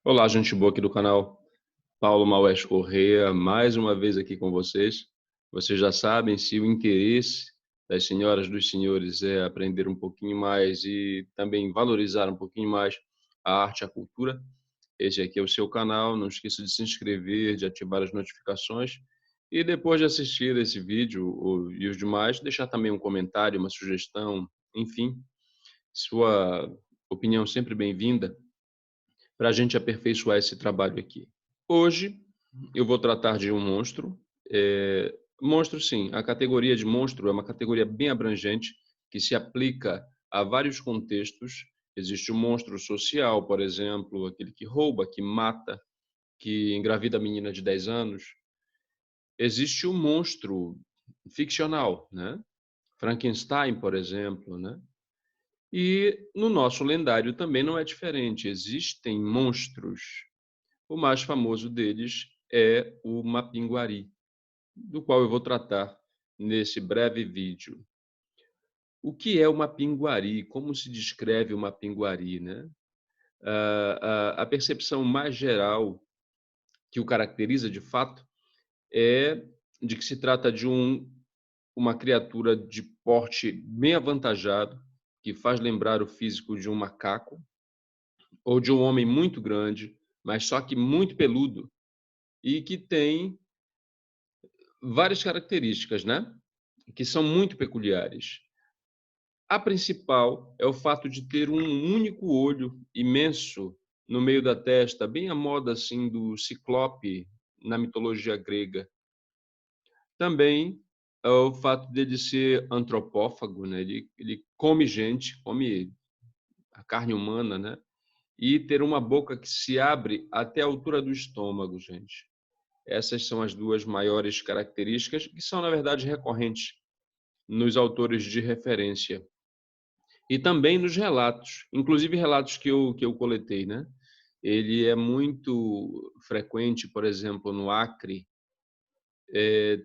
Olá, gente boa aqui do canal. Paulo Maués Corrêa, mais uma vez aqui com vocês. Vocês já sabem, se o interesse das senhoras, dos senhores é aprender um pouquinho mais e também valorizar um pouquinho mais a arte e a cultura, esse aqui é o seu canal. Não esqueça de se inscrever, de ativar as notificações e depois de assistir esse vídeo e os demais, deixar também um comentário, uma sugestão, enfim, sua opinião sempre bem-vinda para a gente aperfeiçoar esse trabalho aqui. Hoje eu vou tratar de um monstro. Monstro, sim, a categoria de monstro é uma categoria bem abrangente que se aplica a vários contextos. Existe o monstro social, por exemplo, aquele que rouba, que mata, que engravida a menina de 10 anos. Existe o monstro ficcional, né? Frankenstein, por exemplo, né? E no nosso lendário também não é diferente. Existem monstros. O mais famoso deles é o Mapinguari, do qual eu vou tratar nesse breve vídeo. O que é o Mapinguari? Como se descreve o Mapinguari, né? A percepção mais geral que o caracteriza de fato é de que se trata de uma criatura de porte bem avantajado, que faz lembrar o físico de um macaco ou de um homem muito grande, mas só que muito peludo e que tem várias características, né? Que são muito peculiares. A principal é o fato de ter um único olho imenso no meio da testa, bem à moda assim do ciclope na mitologia grega. Também é o fato dele ser antropófago, né? Ele come gente, come a carne humana, né? E ter uma boca que se abre até a altura do estômago, gente. Essas são as duas maiores características que são, na verdade, recorrentes nos autores de referência e também nos relatos, inclusive relatos que eu coletei, né? Ele é muito frequente, por exemplo, no Acre.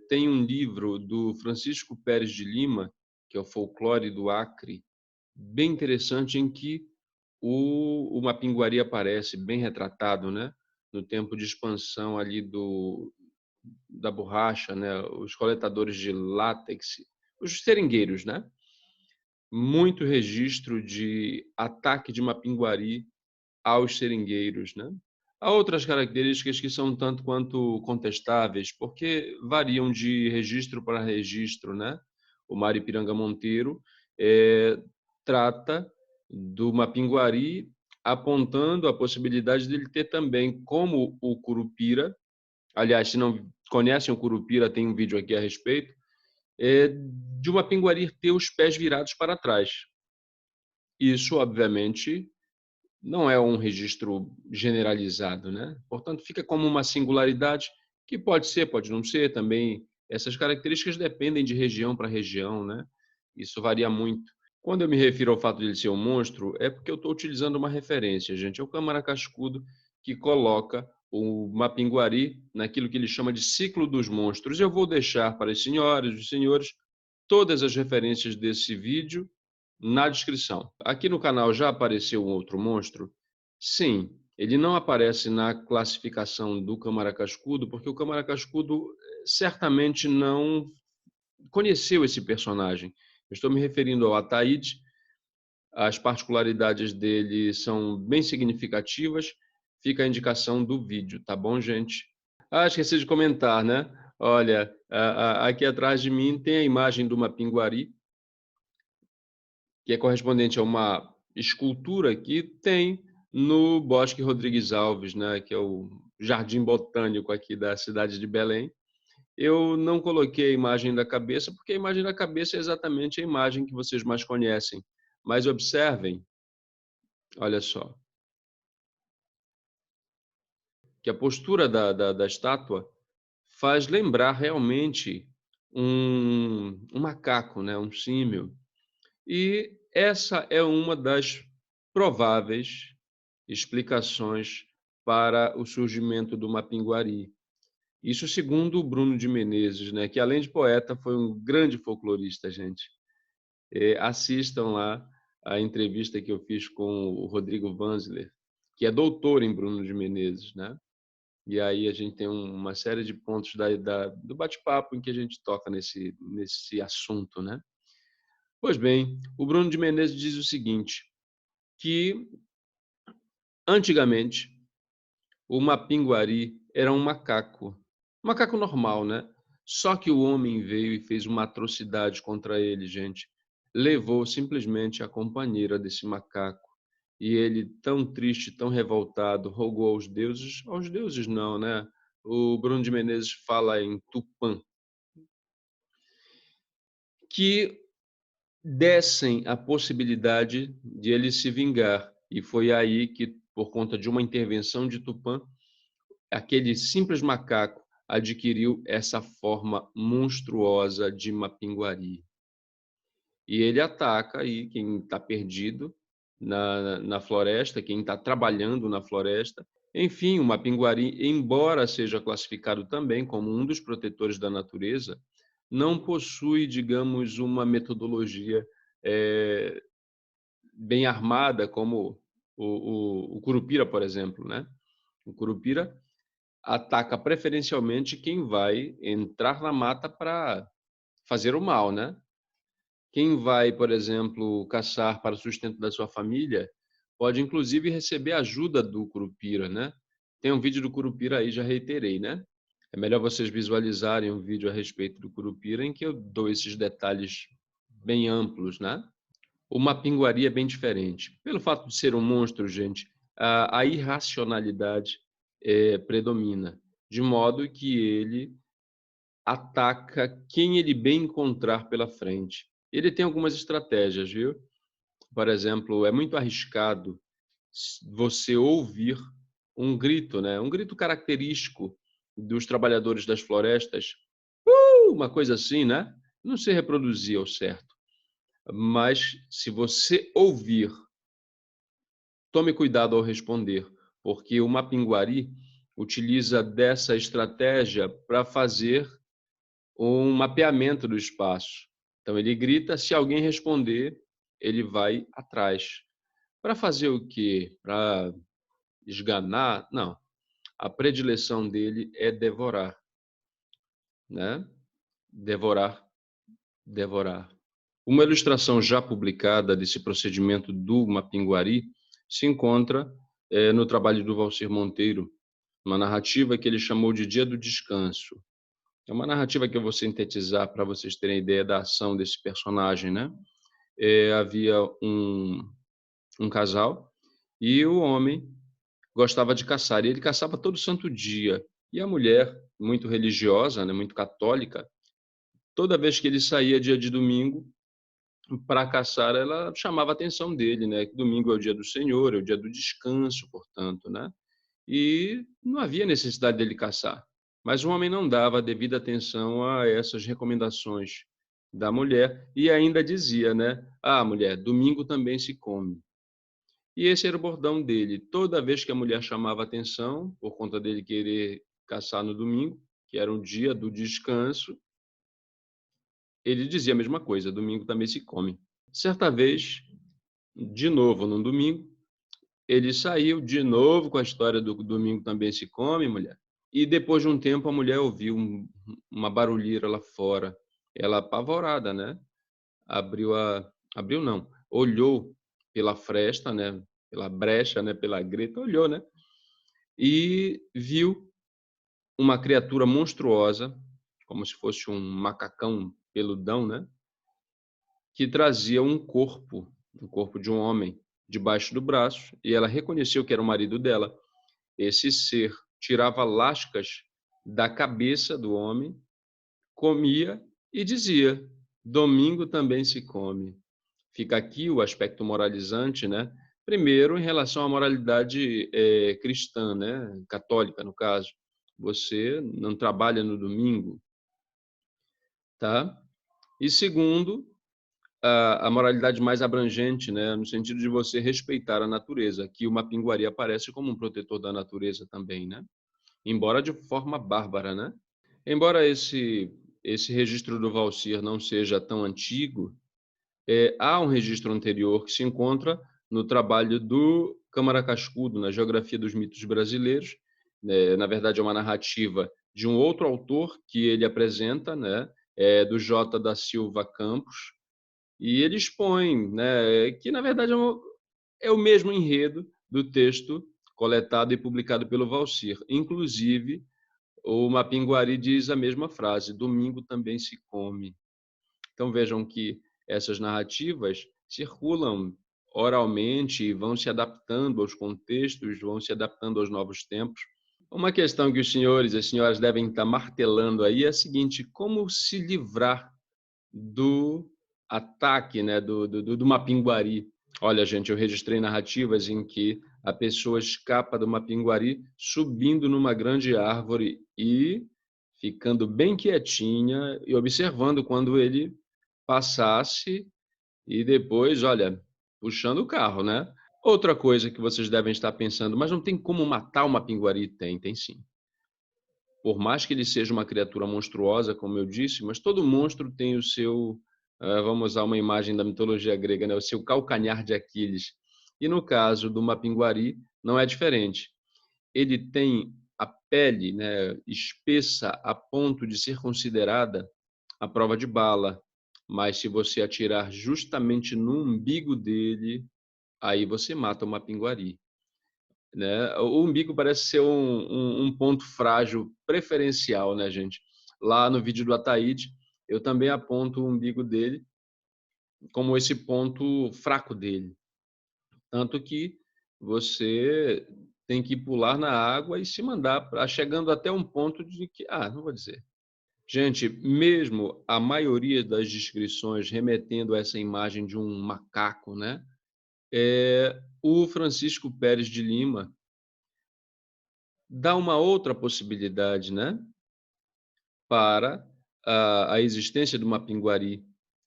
Tem um livro do Francisco Pérez de Lima, que é o Folclore do Acre, bem interessante, em que o Mapinguari aparece bem retratado, né? No tempo de expansão ali da borracha, né? Os coletadores de látex, os seringueiros, né? Muito registro de ataque de Mapinguari aos seringueiros, né? Há outras características que são tanto quanto contestáveis, porque variam de registro para registro, né? O Maripiranga Monteiro trata do Mapinguari apontando a possibilidade dele ter também, como o Curupira, aliás, se não conhecem o Curupira, tem um vídeo aqui a respeito, de uma Mapinguari ter os pés virados para trás. Isso, obviamente, não é um registro generalizado, né? Portanto, fica como uma singularidade que pode ser, pode não ser também. Essas características dependem de região para região, né? Isso varia muito. Quando eu me refiro ao fato de ele ser um monstro, é porque eu estou utilizando uma referência, gente. É o Câmara Cascudo que coloca o Mapinguari naquilo que ele chama de ciclo dos monstros. Eu vou deixar para as senhoras, os senhores, todas as referências desse vídeo na descrição. Aqui no canal já apareceu um outro monstro? Sim, ele não aparece na classificação do Câmara Cascudo, porque o Câmara Cascudo certamente não conheceu esse personagem. Eu estou me referindo ao Ataíde. As particularidades dele são bem significativas. Fica a indicação do vídeo, tá bom, gente? Ah, esqueci de comentar, né? Olha, aqui atrás de mim tem a imagem do Mapinguari, que é correspondente a uma escultura que tem no Bosque Rodrigues Alves, né, que é o jardim botânico aqui da cidade de Belém. Eu não coloquei a imagem da cabeça, porque a imagem da cabeça é exatamente a imagem que vocês mais conhecem. Mas observem, olha só, que a postura da estátua faz lembrar realmente um macaco, né, um símil. E essa é uma das prováveis explicações para o surgimento do Mapinguari. Isso segundo o Bruno de Menezes, né, que além de poeta foi um grande folclorista, gente. Assistam lá a entrevista que eu fiz com o Rodrigo Vanzler, que é doutor em Bruno de Menezes, né? E aí a gente tem uma série de pontos do bate-papo em que a gente toca nesse assunto, né? Pois bem, o Bruno de Menezes diz o seguinte, que antigamente o Mapinguari era um macaco normal, né? Só que o homem veio e fez uma atrocidade contra ele, gente. Levou simplesmente a companheira desse macaco. E ele, tão triste, tão revoltado, rogou aos deuses não, né? O Bruno de Menezes fala em Tupã, que dessem a possibilidade de ele se vingar. E foi aí que, por conta de uma intervenção de Tupã, aquele simples macaco adquiriu essa forma monstruosa de Mapinguari. E ele ataca aí quem está perdido na floresta, quem está trabalhando na floresta. Enfim, o Mapinguari, embora seja classificado também como um dos protetores da natureza, não possui, digamos, uma metodologia bem armada como o Curupira, por exemplo, né? O Curupira ataca preferencialmente quem vai entrar na mata para fazer o mal, né? Quem vai, por exemplo, caçar para o sustento da sua família, pode inclusive receber ajuda do Curupira, né? Tem um vídeo do Curupira aí, já reiterei, né? É melhor vocês visualizarem um vídeo a respeito do Curupira em que eu dou esses detalhes bem amplos, né? O Mapinguari é bem diferente. Pelo fato de ser um monstro, gente, a irracionalidade predomina, de modo que ele ataca quem ele bem encontrar pela frente. Ele tem algumas estratégias, viu? Por exemplo, é muito arriscado você ouvir um grito, né? Um grito característico dos trabalhadores das florestas, uma coisa assim, né? Não se reproduzir ao certo. Mas se você ouvir, tome cuidado ao responder, porque o Mapinguari utiliza dessa estratégia para fazer um mapeamento do espaço. Então ele grita, se alguém responder, ele vai atrás. Para fazer o quê? Para esganar? Não. A predileção dele é devorar, né? Devorar, devorar. Uma ilustração já publicada desse procedimento do Mapinguari se encontra no trabalho do Valcir Monteiro, uma narrativa que ele chamou de Dia do Descanso. É uma narrativa que eu vou sintetizar para vocês terem ideia da ação desse personagem, né? Havia um casal e o homem gostava de caçar e ele caçava todo santo dia. E a mulher, muito religiosa, né, muito católica, toda vez que ele saía dia de domingo para caçar, ela chamava a atenção dele, né? Que domingo é o dia do Senhor, é o dia do descanso, portanto, né? E não havia necessidade dele caçar. Mas o homem não dava devida atenção a essas recomendações da mulher e ainda dizia, né? Ah, mulher, domingo também se come. E esse era o bordão dele. Toda vez que a mulher chamava atenção, por conta dele querer caçar no domingo, que era um dia do descanso, ele dizia a mesma coisa: domingo também se come. Certa vez, de novo, num domingo, ele saiu de novo com a história do domingo também se come, mulher. E depois de um tempo a mulher ouviu uma barulheira lá fora. Ela apavorada, né? Abriu não, olhou pela fresta, né? Pela brecha, né? Pela greta, olhou, né? E viu uma criatura monstruosa, como se fosse um macacão peludão, né? Que trazia um corpo de um homem debaixo do braço, e ela reconheceu que era o marido dela. Esse ser tirava lascas da cabeça do homem, comia e dizia: domingo também se come. Fica aqui o aspecto moralizante, né? Primeiro, em relação à moralidade cristã, né? Católica, no caso. Você não trabalha no domingo, tá? E segundo, a moralidade mais abrangente, né? No sentido de você respeitar a natureza. Aqui o Mapinguari aparece como um protetor da natureza também, né? Embora de forma bárbara, né? Embora esse registro do Valcir não seja tão antigo, há um registro anterior que se encontra no trabalho do Câmara Cascudo na Geografia dos Mitos Brasileiros. Na verdade, é uma narrativa de um outro autor que ele apresenta, né, do J. da Silva Campos, e ele expõe, né, que, na verdade, é o mesmo enredo do texto coletado e publicado pelo Valcir. Inclusive, o Mapinguari diz a mesma frase: domingo também se come. Então vejam que essas narrativas circulam oralmente e vão se adaptando aos contextos, vão se adaptando aos novos tempos. Uma questão que os senhores e as senhoras devem estar martelando aí é a seguinte: como se livrar do ataque, né, do Mapinguari? Olha, gente, eu registrei narrativas em que a pessoa escapa do Mapinguari subindo numa grande árvore e ficando bem quietinha e observando quando ele passasse e depois, olha, puxando o carro, né? Outra coisa que vocês devem estar pensando: mas não tem como matar o Mapinguari? Tem sim. Por mais que ele seja uma criatura monstruosa, como eu disse, mas todo monstro tem o seu, vamos usar uma imagem da mitologia grega, né, o seu calcanhar de Aquiles. E no caso do Mapinguari, não é diferente. Ele tem a pele, né, espessa a ponto de ser considerada a prova de bala, mas se você atirar justamente no umbigo dele, aí você mata o Mapinguari, né? O umbigo parece ser um ponto frágil preferencial, né, gente? Lá no vídeo do Ataíde, eu também aponto o umbigo dele como esse ponto fraco dele. Tanto que você tem que pular na água e se mandar, chegando até um ponto de que, não vou dizer. Gente, mesmo a maioria das descrições remetendo a essa imagem de um macaco, né? O Francisco Pérez de Lima dá uma outra possibilidade, né, para a existência do Mapinguari.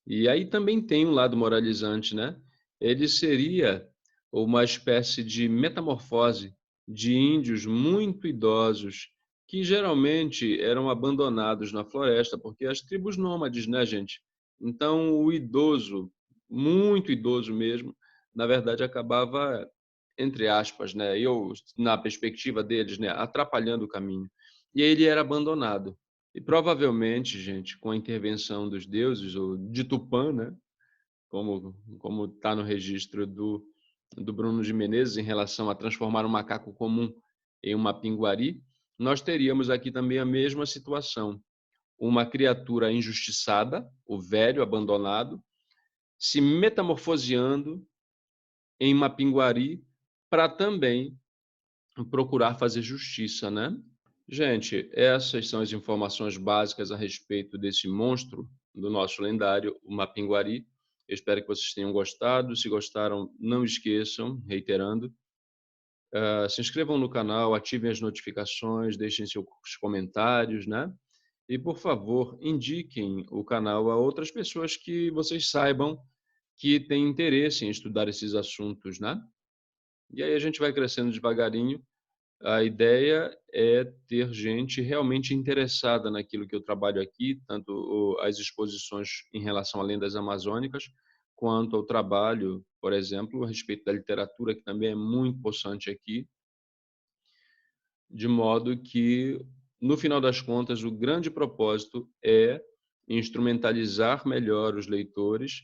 E aí também tem um lado moralizante, né? Ele seria uma espécie de metamorfose de índios muito idosos que geralmente eram abandonados na floresta, porque as tribos nômades, né, gente? Então, o idoso, muito idoso mesmo, na verdade acabava, entre aspas, né, eu na perspectiva deles, né, atrapalhando o caminho. E aí ele era abandonado. E provavelmente, gente, com a intervenção dos deuses, ou de Tupã, né, como está no registro do Bruno de Menezes em relação a transformar um macaco comum em um mapinguari, nós teríamos aqui também a mesma situação. Uma criatura injustiçada, o velho abandonado, se metamorfoseando em mapinguari para também procurar fazer justiça, né? Gente, essas são as informações básicas a respeito desse monstro do nosso lendário, o Mapinguari. Eu espero que vocês tenham gostado. Se gostaram, não esqueçam, reiterando, se inscrevam no canal, ativem as notificações, deixem seus comentários, né? E, por favor, indiquem o canal a outras pessoas que vocês saibam que têm interesse em estudar esses assuntos, né? E aí a gente vai crescendo devagarinho. A ideia é ter gente realmente interessada naquilo que eu trabalho aqui, tanto as exposições em relação a lendas amazônicas, quanto ao trabalho, por exemplo, a respeito da literatura, que também é muito possante aqui, de modo que, no final das contas, o grande propósito é instrumentalizar melhor os leitores,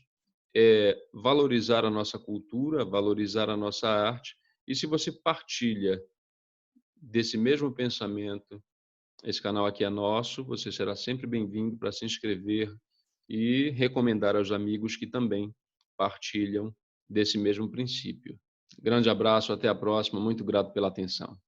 é valorizar a nossa cultura, valorizar a nossa arte, e se você partilha desse mesmo pensamento, esse canal aqui é nosso, você será sempre bem-vindo para se inscrever e recomendar aos amigos que também partilham desse mesmo princípio. Grande abraço, até a próxima, muito grato pela atenção.